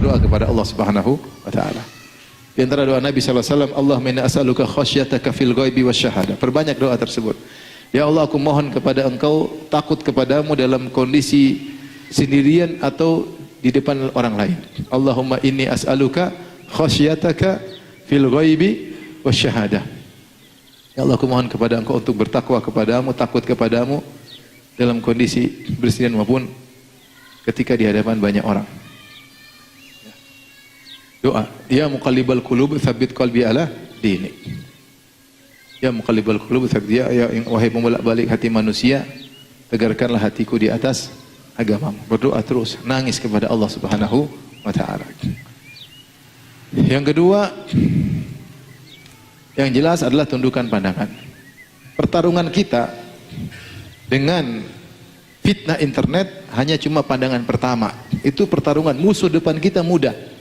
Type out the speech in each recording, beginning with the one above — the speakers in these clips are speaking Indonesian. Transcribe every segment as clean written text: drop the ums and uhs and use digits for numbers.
berdoa kepada Allah Subhanahu wa taala. Di antara doa Nabi sallallahu alaihi wasallam, Allahumma inna as'aluka khasyataka fil ghaibi wasyahadah. Perbanyak doa tersebut. Ya Allah, aku mohon kepada Engkau takut kepadamu dalam kondisi sendirian atau di depan orang lain. Allahumma inni as'aluka khasyataka fil ghaibi wasyahadah. Ya Allah, aku mohon kepada Engkau untuk bertakwa kepadamu, takut kepadamu dalam kondisi bersendirian maupun ketika di hadapan banyak orang. Doa, ya muqallibal qulub tsabbit qalbi ala dinik. Ya muqallibal qulub tsabbit, ya wahai pembolak-balik hati manusia, tegarkanlah hatiku di atas agamamu. Berdoa terus, nangis kepada Allah Subhanahu wa taala. Yang kedua, yang jelas adalah tundukkan pandangan. Pertarungan kita dengan fitnah internet hanya cuma pandangan pertama. Itu pertarungan, musuh depan kita mudah.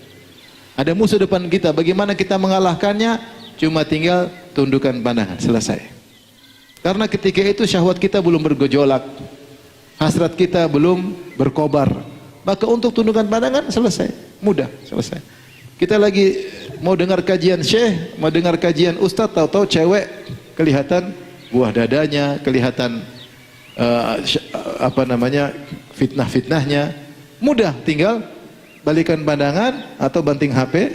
Ada musuh depan kita, bagaimana kita mengalahkannya? Cuma tinggal tundukkan pandangan, selesai. Karena ketika itu syahwat kita belum bergejolak, hasrat kita belum berkobar. Maka untuk tundukkan pandangan selesai, mudah, selesai. Kita lagi mau dengar kajian syekh, mau dengar kajian ustadz, tahu-tahu cewek kelihatan buah dadanya, kelihatan fitnah-fitnahnya. Mudah, tinggal balikan pandangan atau banting HP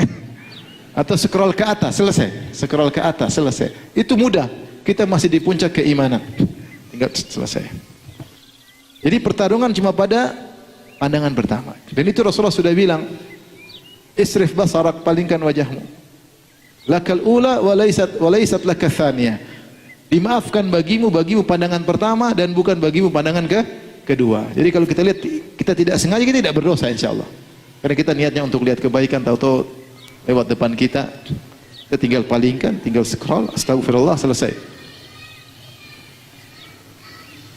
atau scroll ke atas, selesai. Scroll ke atas, selesai. Itu mudah. Kita masih di puncak keimanan. Tinggal selesai. Jadi pertarungan cuma pada pandangan pertama. Dan itu Rasulullah sudah bilang, isrif basarak, palingkan wajahmu. Lakal ula wa laysat laka tsaniyah. Dimaafkan bagimu pandangan pertama dan bukan bagimu pandangan kedua. Jadi kalau kita lihat kita tidak sengaja, kita tidak berdosa insyaallah. Karena kita niatnya untuk lihat kebaikan, tahu-tahu lewat depan kita, kita tinggal palingkan, tinggal scroll, astagfirullah, selesai.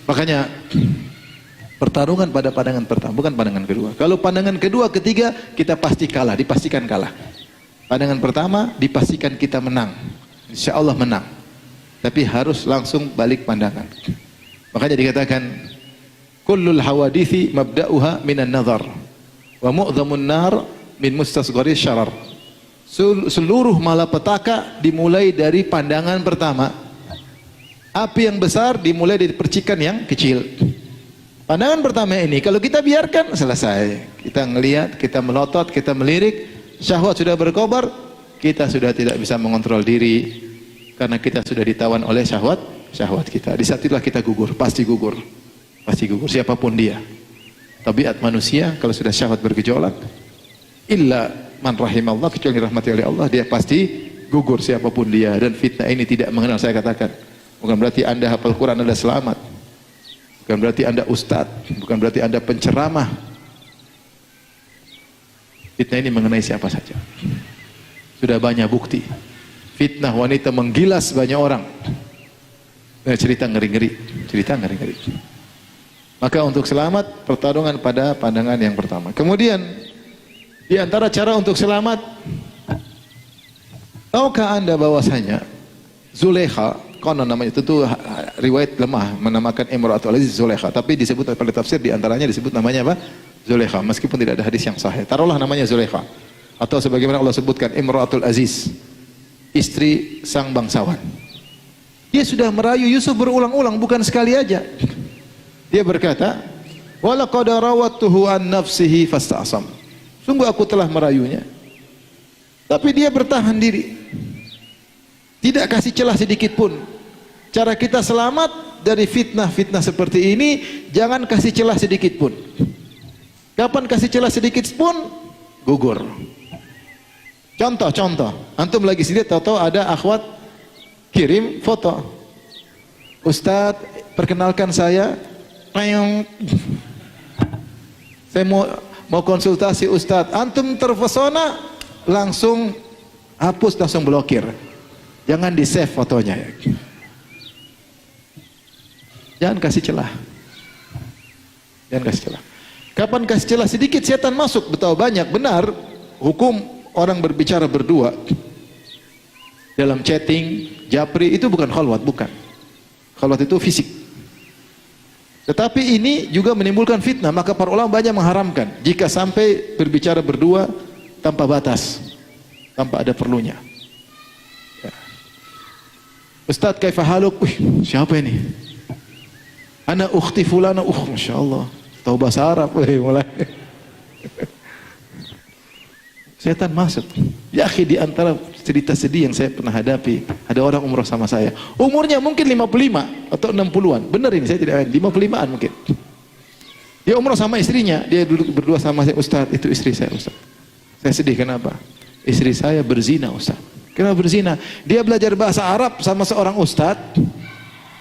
Makanya pertarungan pada pandangan pertama, bukan pandangan kedua. Kalau pandangan kedua, ketiga, kita pasti kalah, dipastikan kalah. Pandangan pertama, dipastikan kita menang. Insya Allah menang. Tapi harus langsung balik pandangan. Makanya dikatakan, kullul hawadithi mabda'uha minan nazar. Wa mu'dhamun nar min mustasghari syarar. Seluruh malapetaka dimulai dari pandangan pertama. Api yang besar dimulai dari percikan yang kecil. Pandangan pertama ini kalau kita biarkan, selesai. Kita ngelihat, kita melotot, kita melirik, syahwat sudah berkobar, kita sudah tidak bisa mengontrol diri karena kita sudah ditawan oleh syahwat kita. Di saat itulah kita gugur, pasti gugur. Pasti gugur siapapun dia. Tabiat manusia kalau sudah syahwat bergejolak, illa man rahimallah, kecuali dirahmati oleh Allah, dia pasti gugur siapapun dia. Dan fitnah ini tidak mengenal, saya katakan, bukan berarti Anda hafal Quran Anda selamat, bukan berarti Anda ustadz, bukan berarti Anda penceramah. Fitnah ini mengenai siapa saja. Sudah banyak bukti. Fitnah wanita menggilas banyak orang. Cerita ngeri-ngeri, cerita ngeri-ngeri. Maka untuk selamat, pertarungan pada pandangan yang pertama. Kemudian, di antara cara untuk selamat, tahukah Anda bahwasanya Zulekha, konon namanya, tentu riwayat lemah menamakan Imratul Aziz Zulekha, tapi disebut oleh tafsir, di antaranya disebut namanya apa? Zulekha, meskipun tidak ada hadis yang sahih. Taruhlah namanya Zulekha. Atau sebagaimana Allah sebutkan, Imratul Aziz, istri sang bangsawan. Dia sudah merayu Yusuf berulang-ulang, bukan sekali aja. Dia berkata, walaqad rawattuhu an nafsihi fasta'sam. Sungguh aku telah merayunya, tapi dia bertahan diri, tidak kasih celah sedikit pun. Cara kita selamat dari fitnah-fitnah seperti ini, jangan kasih celah sedikit pun. Kapan kasih celah sedikit pun, gugur. Contoh, antum lagi sendiri, tahu-tahu ada akhwat kirim foto, Ustadz perkenalkan saya mau konsultasi Ustadz. Antum terpesona, langsung hapus, langsung blokir. Jangan di save fotonya. Jangan kasih celah. Jangan kasih celah. Kapan kasih celah sedikit, setan masuk. Betul, banyak, benar. Hukum orang berbicara berdua dalam chatting, japri, itu bukan khalwat, bukan. Khalwat itu fisik. Tetapi ini juga menimbulkan fitnah, maka para ulama banyak mengharamkan. Jika sampai berbicara berdua tanpa batas, tanpa ada perlunya. Ya. Ustaz kaifa haluk? Wih, siapa ini? Ana ukhti fulana. Masya Allah, tahu bahasa Arab. Mulai setan masuk. Ya akhi, di antara cerita sedih yang saya pernah hadapi, ada orang umroh sama saya. Umurnya mungkin 55 atau 60-an. Benar ini, saya tidak 55-an mungkin. Dia umroh sama istrinya, dia duduk berdua sama saya. Ustaz, itu istri saya, Ustaz. Saya sedih, kenapa? Istri saya berzina, Ustaz. Kenapa berzina? Dia belajar bahasa Arab sama seorang ustaz.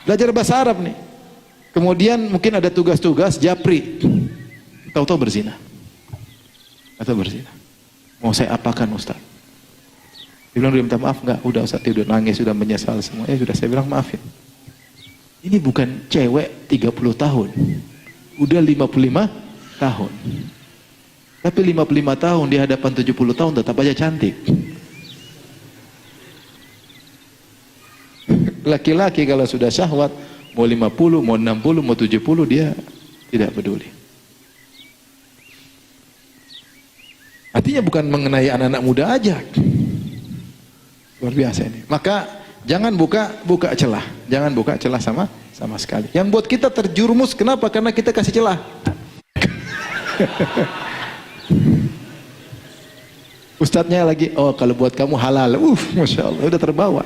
Belajar bahasa Arab nih. Kemudian mungkin ada tugas-tugas japri. Tahu-tahu berzina. Atau berzina. Mau saya apakan, Ustaz? Dia bilang, dia minta maaf. Enggak, udah Ustaz, dia udah nangis, sudah menyesal semua. Sudah, saya bilang maafin. Ini bukan cewek 30 tahun. Udah 55 tahun. Tapi 55 tahun di hadapan 70 tahun tetap aja cantik. Laki-laki kalau sudah syahwat, mau 50, mau 60, mau 70, dia tidak peduli. Artinya bukan mengenai anak-anak muda aja. Luar biasa ini. Maka jangan buka celah. Jangan buka celah sama sekali. Yang buat kita terjerumus, kenapa? Karena kita kasih celah. Ustadznya lagi, oh kalau buat kamu halal. Masya Allah, udah terbawa.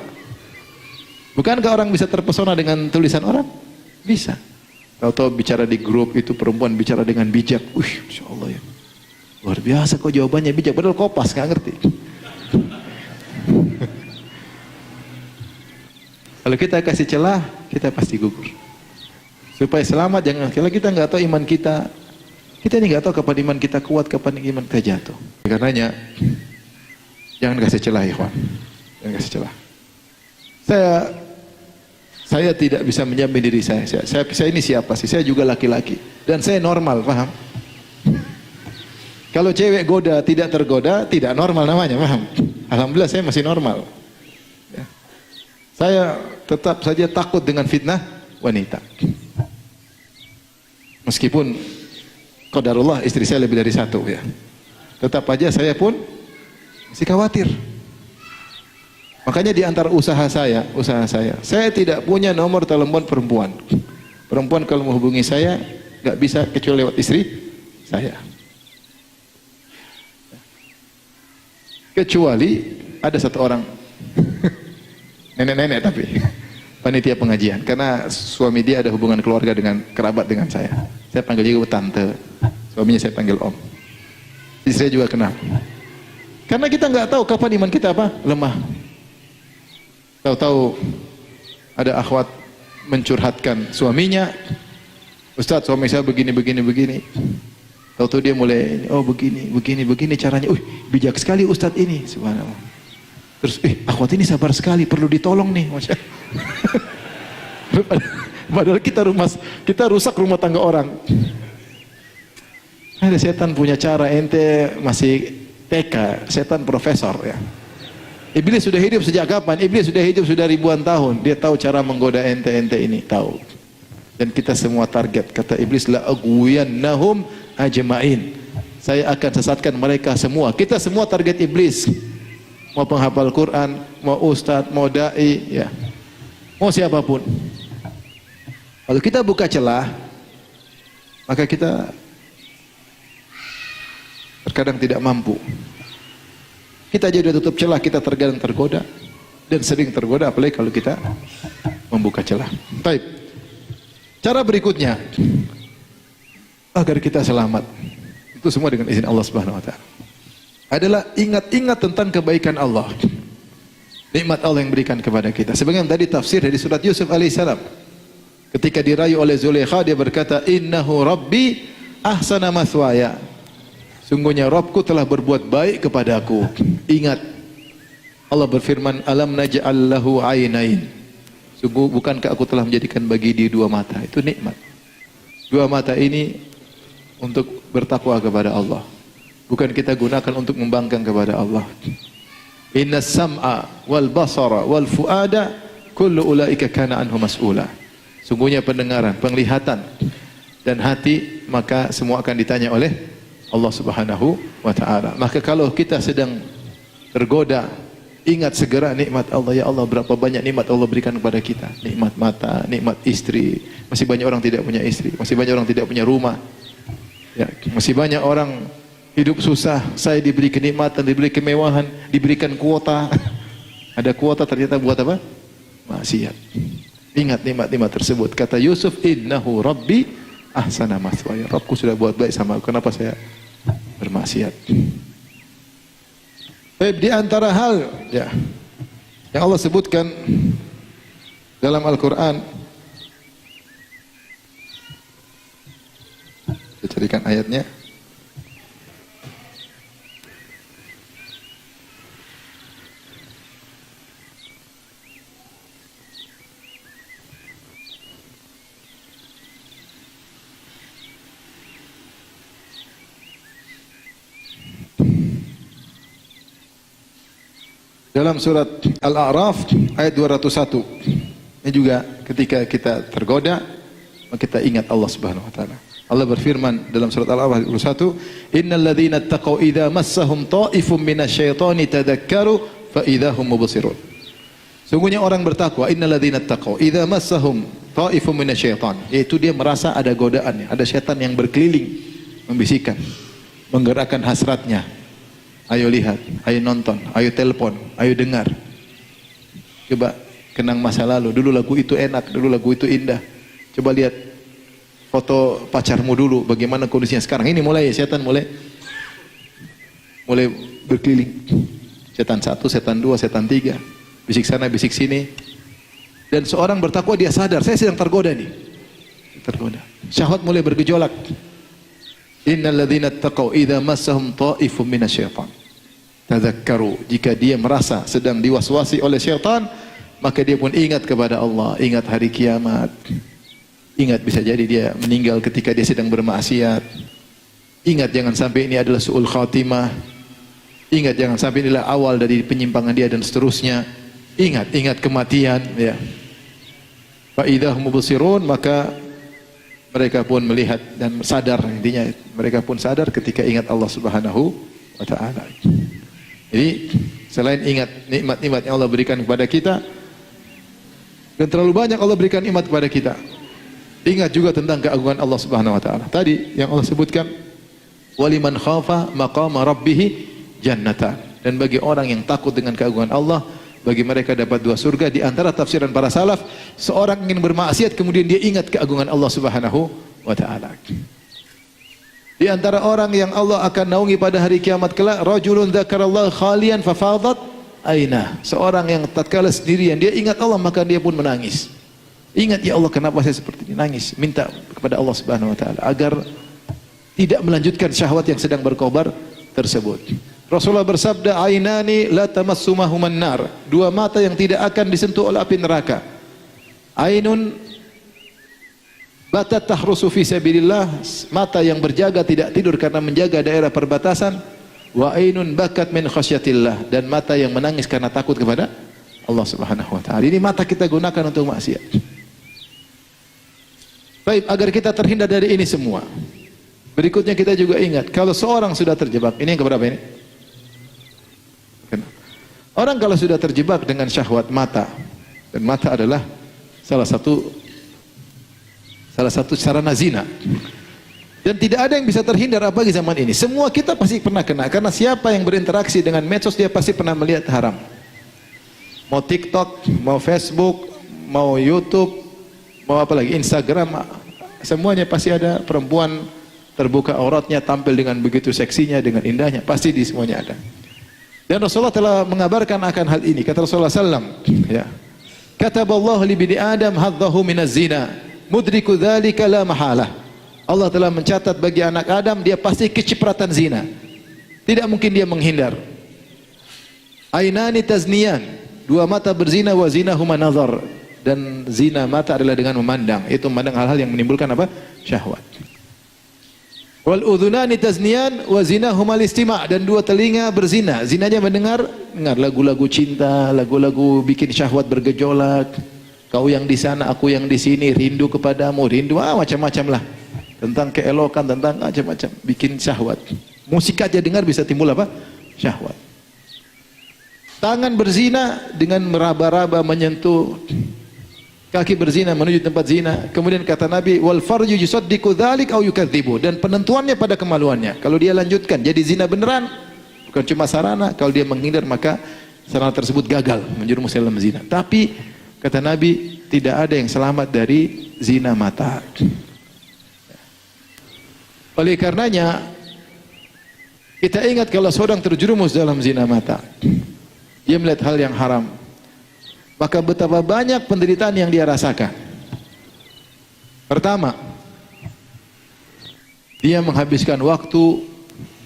Bukankah orang bisa terpesona dengan tulisan orang? Bisa. Tahu-tahu bicara di grup itu perempuan bicara dengan bijak. Masya Allah ya. Luar biasa kok jawabannya bijak. Padahal kopas, nggak ngerti. Kalau kita kasih celah, kita pasti gugur. Supaya selamat, jangan. Kalau kita nggak tahu iman kita, kita ini nggak tahu kapan iman kita kuat, kapan iman kita jatuh. Karenanya, jangan kasih celah, ikhwan. Jangan kasih celah. Saya tidak bisa menjamin diri saya. Saya ini siapa sih? Saya juga laki-laki. Dan saya normal, paham? Kalau cewek goda, tidak tergoda, tidak normal namanya, paham? Alhamdulillah saya masih normal. Ya. Saya tetap saja takut dengan fitnah wanita. Meskipun qadarullah istri saya lebih dari satu ya. Tetap aja saya pun masih khawatir. Makanya di antara usaha saya tidak punya nomor telepon perempuan. Perempuan kalau menghubungi saya nggak bisa kecuali lewat istri saya. Kecuali ada satu orang nenek-nenek tapi panitia pengajian, karena suami dia ada hubungan keluarga dengan kerabat dengan saya panggil juga tante, suaminya saya panggil om. Istri saya juga kenal. Karena kita nggak tahu kapan iman kita lemah. Tahu-tahu ada akhwat mencurhatkan suaminya, Ustaz suami saya begini. Tahu-tahu dia mulai, oh begini caranya. Bijak sekali Ustaz ini, subhanallah. Terus, akhwat ini sabar sekali, perlu ditolong nih. Padahal kita rusak rumah tangga orang. Ada setan punya cara, ente masih TK, setan profesor ya. Iblis sudah hidup sejak kapan? Iblis sudah hidup sudah ribuan tahun. Dia tahu cara menggoda ente ini, tahu. Dan kita semua target. Kata iblis, la aghwiyannahum ajma'in. Saya akan sesatkan mereka semua. Kita semua target iblis. Mau penghafal Quran, mau ustadz, mau dai, ya. Mau siapapun. Kalau kita buka celah, maka kita terkadang tidak mampu. Kita aja udah tutup celah, kita terkadang tergoda. Dan sering tergoda, apalagi kalau kita membuka celah. Baik. Cara berikutnya, agar kita selamat, itu semua dengan izin Allah Subhanahu wa Ta'ala, adalah ingat-ingat tentang kebaikan Allah. Nikmat Allah yang berikan kepada kita. Sebagaimana tadi tafsir dari surat Yusuf alaihissalam. Ketika dirayu oleh Zulaikha, dia berkata, Innahu Rabbi ahsana mathwaya. Sungguhnya Rabbku telah berbuat baik kepadaku. Ingat, Allah berfirman, Alam naj'al lahu ainain. Sungguh bukankah aku telah menjadikan bagi dia dua mata. Itu nikmat. Dua mata ini untuk bertakwa kepada Allah. Bukan kita gunakan untuk membangkang kepada Allah. Inna sam'a wal basara wal fuada kullu ulaika kana anhu mas'ula. Sungguhnya pendengaran, penglihatan dan hati, maka semua akan ditanya oleh Allah Subhanahu wa taala. Maka kalau kita sedang tergoda, ingat segera nikmat Allah. Ya Allah, berapa banyak nikmat Allah berikan kepada kita. Nikmat mata, nikmat istri. Masih banyak orang tidak punya istri, masih banyak orang tidak punya rumah. Ya, masih banyak orang hidup susah. Saya diberi kenikmatan, diberi kemewahan, diberikan kuota. Ada kuota ternyata buat apa? Maksiat. Ingat nikmat-nikmat tersebut. Kata Yusuf, innahu rabbi ahsana maswaya. Rabbku sudah buat baik sama aku. Kenapa saya bermaksiat? Baik, di antara hal ya yang Allah sebutkan dalam Al-Quran, saya carikan ayatnya. Dalam surat Al-A'raf ayat 201. Ini juga ketika kita tergoda, maka kita ingat Allah Subhanahu wa taala. Allah berfirman dalam surat Al-A'raf ayat 201, "Innal ladzina taqaw idza massahum ta'ifum minasyaitani tadhakkaru fa idza hum mubsirun." Sungguhnya orang bertakwa, innal ladzina taqaw idza massahum ta'ifum minasyaitan, yaitu dia merasa ada godaannya, ada setan yang berkeliling, membisikkan, menggerakkan hasratnya. Ayo lihat, ayo nonton, ayo telepon, ayo dengar. Coba kenang masa lalu, dulu lagu itu enak, dulu lagu itu indah. Coba lihat foto pacarmu dulu, bagaimana kondisinya sekarang. Ini mulai setan mulai berkeliling. Setan satu, setan dua, setan tiga, bisik sana, bisik sini. Dan seorang bertakwa dia sadar, saya sedang tergoda nih. Tergoda. Syahwat mulai bergejolak. Innal ladzina taqaw idza massahum ta'ifum minasyaitan tadzakkaru, jika dia merasa sedang diwaswasi oleh syaitan, maka dia pun ingat kepada Allah, ingat hari kiamat. Ingat bisa jadi dia meninggal ketika dia sedang bermaksiat. Ingat jangan sampai ini adalah su'ul khatimah. Ingat jangan sampai inilah awal dari penyimpangan dia dan seterusnya. Ingat kematian ya. Fa idza hum mubsirun, maka mereka pun melihat dan sadar, intinya mereka pun sadar ketika ingat Allah Subhanahu wa taala. Jadi selain ingat nikmat-nikmat yang Allah berikan kepada kita, dan terlalu banyak Allah berikan nikmat kepada kita, ingat juga tentang keagungan Allah Subhanahu wa taala. Tadi yang Allah sebutkan, waliman khafa maqama rabbih jannatan, dan bagi orang yang takut dengan keagungan Allah, bagi mereka dapat dua surga. Di antara tafsiran para salaf, seorang ingin bermaksiat kemudian dia ingat keagungan Allah Subhanahu wa taala. Di antara orang yang Allah akan naungi pada hari kiamat kelak, rajulun dzakarallaha khalian fafadat aina. Seorang yang tatkala sendirian dia ingat Allah, maka dia pun menangis. Ingat, ya Allah, kenapa saya seperti ini? Nangis, minta kepada Allah Subhanahu wa taala agar tidak melanjutkan syahwat yang sedang berkobar tersebut. Rasulullah bersabda, ainani la tamassumahuman nar, dua mata yang tidak akan disentuh oleh api neraka. Ainun batat tahrusu fi sabilillah, mata yang berjaga tidak tidur karena menjaga daerah perbatasan. Wa ainun bakat min khasyatillah, dan mata yang menangis karena takut kepada Allah Subhanahu wa taala. Ini mata kita gunakan untuk maksiat. Baik, agar kita terhindar dari ini semua, berikutnya kita juga ingat, kalau seorang sudah terjebak, ini yang keberapa ini? Orang kalau sudah terjebak dengan syahwat mata, dan mata adalah salah satu sarana zina, dan tidak ada yang bisa terhindar apalagi zaman ini. Semua kita pasti pernah kena, karena siapa yang berinteraksi dengan medsos dia pasti pernah melihat haram. Mau TikTok, mau Facebook, mau YouTube, mau apa lagi, Instagram, semuanya pasti ada perempuan terbuka auratnya, tampil dengan begitu seksinya, dengan indahnya, pasti di semuanya ada. Dan Rasulullah telah mengabarkan akan hal ini. Kata Rasulullah sallam, ya, kataballahu li bini Adam hadzahu minaz zina, mudriku dzalika la mahalah. Allah telah mencatat bagi anak Adam, dia pasti kecipratan zina, tidak mungkin dia menghindar. Ainani tazniyan, dua mata berzina, wa zinahuma nazar, dan zina mata adalah dengan memandang, itu memandang hal-hal yang menimbulkan apa? Syahwat. Wal udhunani tazniyan wa zinahuma al-istima', dan dua telinga berzina, zinanya mendengar lagu-lagu cinta, lagu-lagu bikin syahwat bergejolak. Kau yang di sana, aku yang di sini, rindu kepadamu, rindu macam-macam lah. tentang keelokan, tentang macam-macam, bikin syahwat. Musik aja dengar bisa timbul apa? Syahwat. Tangan berzina dengan meraba-raba, menyentuh, kaki berzina menuju tempat zina. Kemudian kata Nabi, wal farju yusaddiqu dzalik aw yukadzibu, dan penentuannya pada kemaluannya. Kalau dia lanjutkan jadi zina beneran, bukan cuma sarana. Kalau dia menghindar maka sarana tersebut gagal menjerumus dalam zina. Tapi kata Nabi, tidak ada yang selamat dari zina mata. Oleh karenanya kita ingat kalau seorang terjerumus dalam zina mata, dia melihat hal yang haram, maka betapa banyak penderitaan yang dia rasakan. Pertama, dia menghabiskan waktu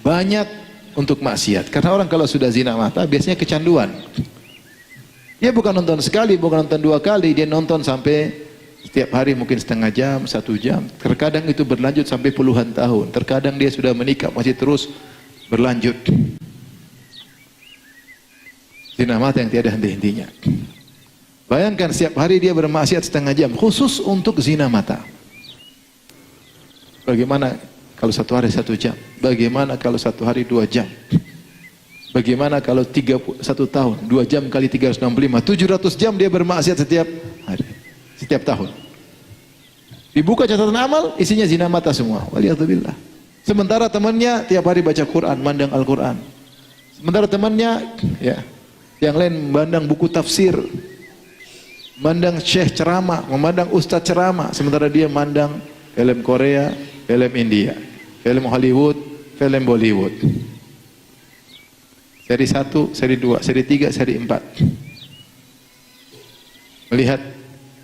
banyak untuk maksiat. Karena orang kalau sudah zina mata biasanya kecanduan. Dia bukan nonton sekali, bukan nonton dua kali, dia nonton sampai setiap hari mungkin setengah jam, 1 jam. Terkadang itu berlanjut sampai puluhan tahun. Terkadang dia sudah menikah masih terus berlanjut. Zina mata yang tiada henti-hentinya. Bayangkan setiap hari dia bermaksiat setengah jam khusus untuk zina mata. Bagaimana kalau 1 hari 1 jam? Bagaimana kalau 1 hari 2 jam? Bagaimana kalau 1 tahun 2 jam kali 365, 700 jam dia bermaksiat setiap hari, setiap tahun. Dibuka catatan amal, isinya zina mata semua. Waliyadzubillah. Sementara temannya tiap hari baca Quran, mandang Al-Quran. Sementara temannya ya, yang lain memandang buku tafsir, memandang syekh ceramah, memandang ustaz ceramah, sementara dia memandang film Korea, film India, film Hollywood, film Bollywood. Seri 1, seri 2, seri 3, seri 4. Melihat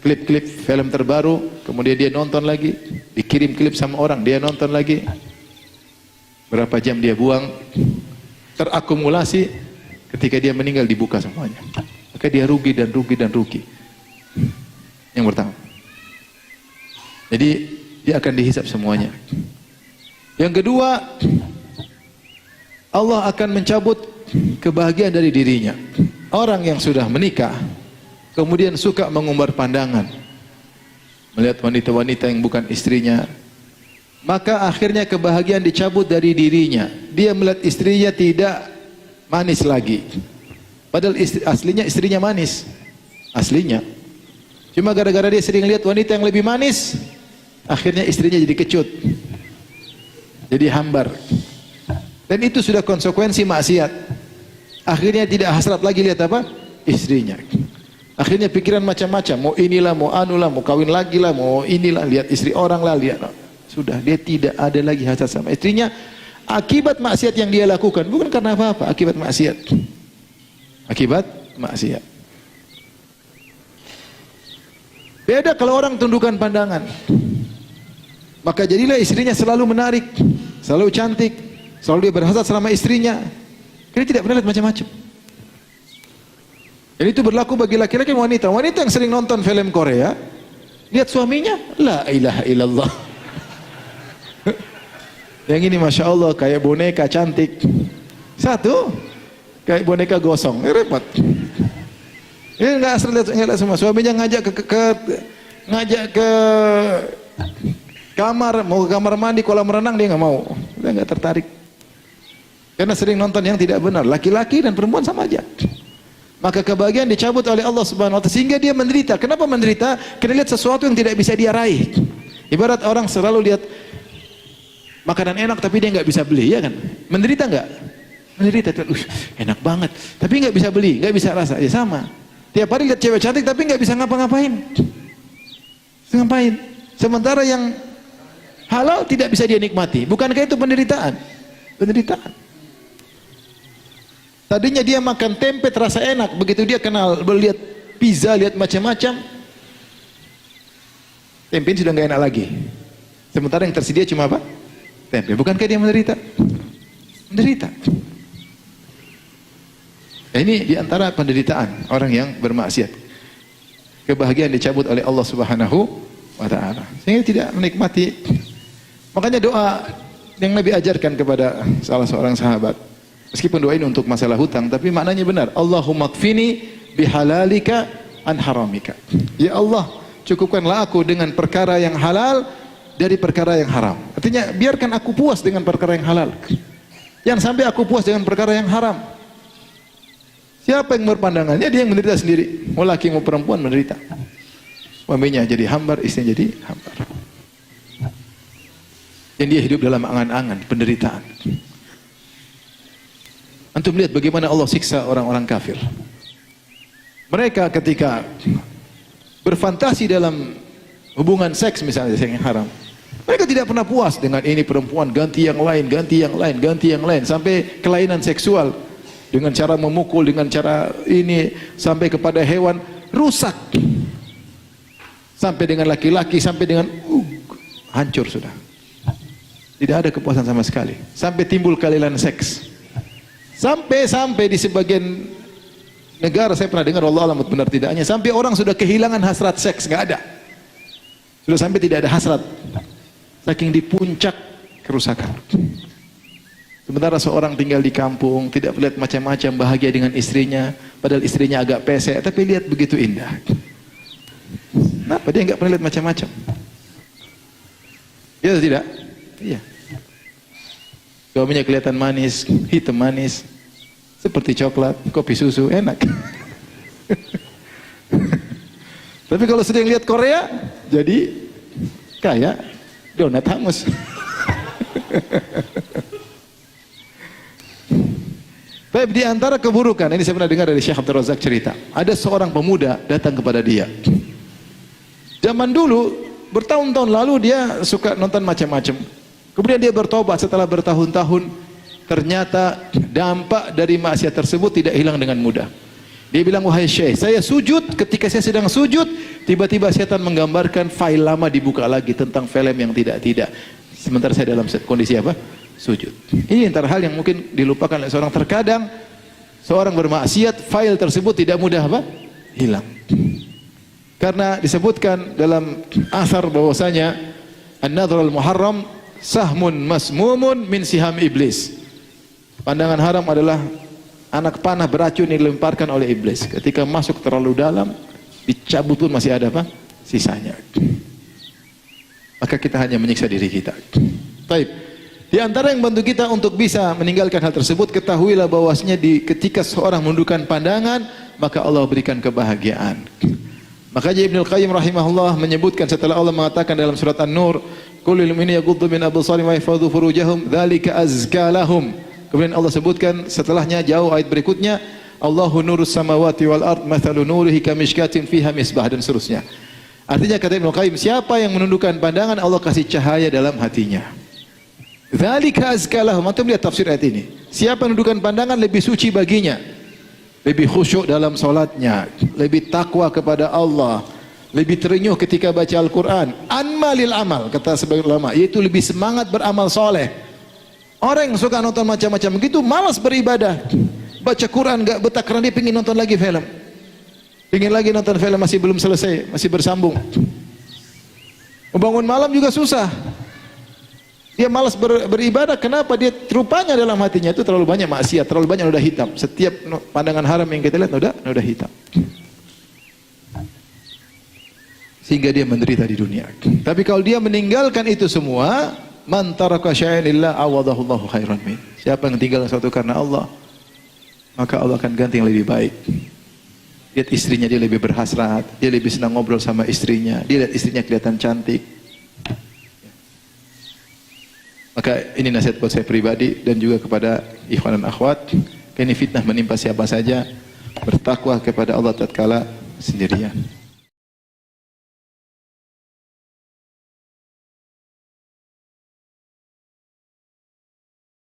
klip-klip film terbaru, kemudian dia nonton lagi, dikirim klip sama orang, dia nonton lagi. Berapa jam dia buang, terakumulasi, ketika dia meninggal dibuka semuanya. Maka dia rugi dan rugi dan rugi. Yang pertama. Jadi dia akan dihisap semuanya. Yang kedua, Allah akan mencabut kebahagiaan dari dirinya. Orang yang sudah menikah kemudian suka mengumbar pandangan, melihat wanita-wanita yang bukan istrinya, maka akhirnya kebahagiaan dicabut dari dirinya. Dia melihat istrinya tidak manis lagi, padahal aslinya istrinya manis, aslinya. Cuma gara-gara dia sering lihat wanita yang lebih manis, akhirnya istrinya jadi kecut, jadi hambar. Dan itu sudah konsekuensi maksiat. Akhirnya tidak hasrat lagi lihat apa? Istrinya. Akhirnya pikiran macam-macam, mau inilah, mau anulah, mau kawin lagi lah, mau inilah, lihat istri orang lah, lihat. Sudah, dia tidak ada lagi hasrat sama istrinya. Akibat maksiat yang dia lakukan, bukan karena apa-apa, akibat maksiat. Akibat maksiat. Beda kalau orang tundukkan pandangan. Maka jadilah istrinya selalu menarik, selalu cantik, selalu dia berhasrat selama istrinya. Dia tidak pernah lihat macam-macam. Dan itu berlaku bagi laki-laki dan wanita. Wanita yang sering nonton film Korea, lihat suaminya, la ilaha illallah. Yang ini Masya Allah kayak boneka cantik. Satu, kayak boneka gosong. Repot. Ini nggak asal lihat semua. Suaminya ngajak ke kamar, mau ke kamar mandi, kolam renang, dia nggak mau. Dia nggak tertarik. Karena sering nonton yang tidak benar. Laki-laki dan perempuan sama aja. Maka kebahagiaan dicabut oleh Allah Subhanahu wa Ta'ala sehingga dia menderita. Kenapa menderita? Karena lihat sesuatu yang tidak bisa dia raih. Ibarat orang selalu lihat makanan enak tapi dia nggak bisa beli, ya kan? Menderita nggak? Menderita. Enak banget, tapi nggak bisa beli, nggak bisa rasa. Ya sama. Tiap hari lihat cewek cantik tapi nggak bisa ngapa-ngapain. Ngapain? Sementara yang halal tidak bisa dia nikmati. Bukankah itu penderitaan? Penderitaan. Tadinya dia makan tempe terasa enak, begitu dia kenal, lihat pizza, lihat macam-macam, tempe sudah nggak enak lagi. Sementara yang tersedia cuma apa? Tempe. Bukankah dia menderita? Menderita. Nah, ini diantara penderitaan orang yang bermaksiat. Kebahagiaan dicabut oleh Allah Subhanahu wa Ta'ala sehingga tidak menikmati. Makanya doa yang Nabi ajarkan kepada salah seorang sahabat, meskipun doa ini untuk masalah hutang, tapi maknanya benar. Allahumma kfini bihalalika an haramika. Ya Allah, cukupkanlah aku dengan perkara yang halal dari perkara yang haram. Artinya biarkan aku puas dengan perkara yang halal. Jangan sampai aku puas dengan perkara yang haram. Siapa yang berpandangannya, dia yang menderita sendiri. Mau laki mau perempuan menderita. Suaminya jadi hambar, istrinya jadi hambar. Dan dia hidup dalam angan-angan, penderitaan. Antum lihat bagaimana Allah siksa orang-orang kafir. Mereka ketika berfantasi dalam hubungan seks misalnya, seks yang haram, mereka tidak pernah puas dengan ini perempuan, ganti yang lain, ganti yang lain, ganti yang lain, sampai kelainan seksual dengan cara memukul, dengan cara ini sampai kepada hewan, rusak. Sampai dengan laki-laki, sampai dengan hancur sudah. Tidak ada kepuasan sama sekali. Sampai timbul kelainan seks. Sampai di sebagian negara saya pernah dengar, Allah alam benar tidaknya, sampai orang sudah kehilangan hasrat seks, nggak ada. Sudah sampai tidak ada hasrat. Saking di puncak kerusakan. Sementara seorang tinggal di kampung, tidak melihat macam-macam, bahagia dengan istrinya, padahal istrinya agak pesek, tapi lihat begitu indah. Kenapa dia nggak pernah lihat macam-macam? Iya atau tidak? Iya. Suaminya kelihatan manis, hitam manis, seperti coklat, kopi susu, enak. Tapi kalau sering lihat Korea, jadi kayak donat hangus. Tapi di antara keburukan, ini saya pernah dengar dari Syekh Abdul Razak cerita, ada seorang pemuda datang kepada dia. Zaman dulu, bertahun-tahun lalu dia suka nonton macam-macam. Kemudian dia bertobat setelah bertahun-tahun, ternyata dampak dari maksiat tersebut tidak hilang dengan mudah. Dia bilang, wahai Syekh, saya sujud, ketika saya sedang sujud, tiba-tiba setan menggambarkan file lama dibuka lagi tentang film yang tidak-tidak. Sementara saya dalam kondisi apa? Sujud. Ini antara hal yang mungkin dilupakan oleh seorang. Terkadang seorang bermaksiat, file tersebut tidak mudah apa? Hilang. Karena disebutkan dalam asar bahwasanya an-nadhrul muharram sahmun masmumun min siham iblis. Pandangan haram adalah anak panah beracun yang dilemparkan oleh iblis. Ketika masuk terlalu dalam, dicabut pun masih ada apa? Sisanya. Maka kita hanya menyiksa diri kita. Baik. Di antara yang bantu kita untuk bisa meninggalkan hal tersebut, ketahuilah bahwasanya ketika seorang menundukkan pandangan, maka Allah berikan kebahagiaan. Makanya Ibnu Qayyim rahimahullah menyebutkan setelah Allah mengatakan dalam surat An-Nur, "Qul lil mu'minina yaghuddu min absarihim wa yahfazu furujahum, dzalika azka lahum." Kemudian Allah sebutkan setelahnya jauh ayat berikutnya, "Allahu nurus samawati wal ard, mathalu nurihi kamishkatin fiha misbah," dan seterusnya. Artinya kata Ibnu Qayyim, siapa yang menundukkan pandangan, Allah kasih cahaya dalam hatinya. Dzalika azka lahum. Antum lihat tafsir ayat ini. Siapa yang menundukkan pandangan, lebih suci baginya. Lebih khusyuk dalam salatnya, lebih takwa kepada Allah, lebih terenyuh ketika baca Al-Quran. Anmalil amal, kata sebagian ulama, yaitu lebih semangat beramal soleh. Orang yang suka nonton macam-macam begitu, malas beribadah. Baca Quran gak betah karena dia ingin nonton lagi film. Ingin lagi nonton film, masih belum selesai, masih bersambung. Membangun malam juga susah. Dia malas beribadah. Kenapa? Dia rupanya dalam hatinya itu terlalu banyak maksiat, terlalu banyak noda hitam. Setiap pandangan haram yang kita lihat noda hitam. Sehingga dia menderita di dunia. Tapi kalau dia meninggalkan itu semua, man taraka syai'an lillah awadahullahu khairan min. Siapa yang tinggal sesuatu karena Allah, maka Allah akan ganti yang lebih baik. Lihat istrinya, dia lebih berhasrat, dia lebih senang ngobrol sama istrinya, dia lihat istrinya kelihatan cantik. Maka ini nasihat buat saya pribadi dan juga kepada ikhwan dan akhwat. Ini fitnah menimpa siapa saja, bertakwa kepada Allah tatkala sendirian.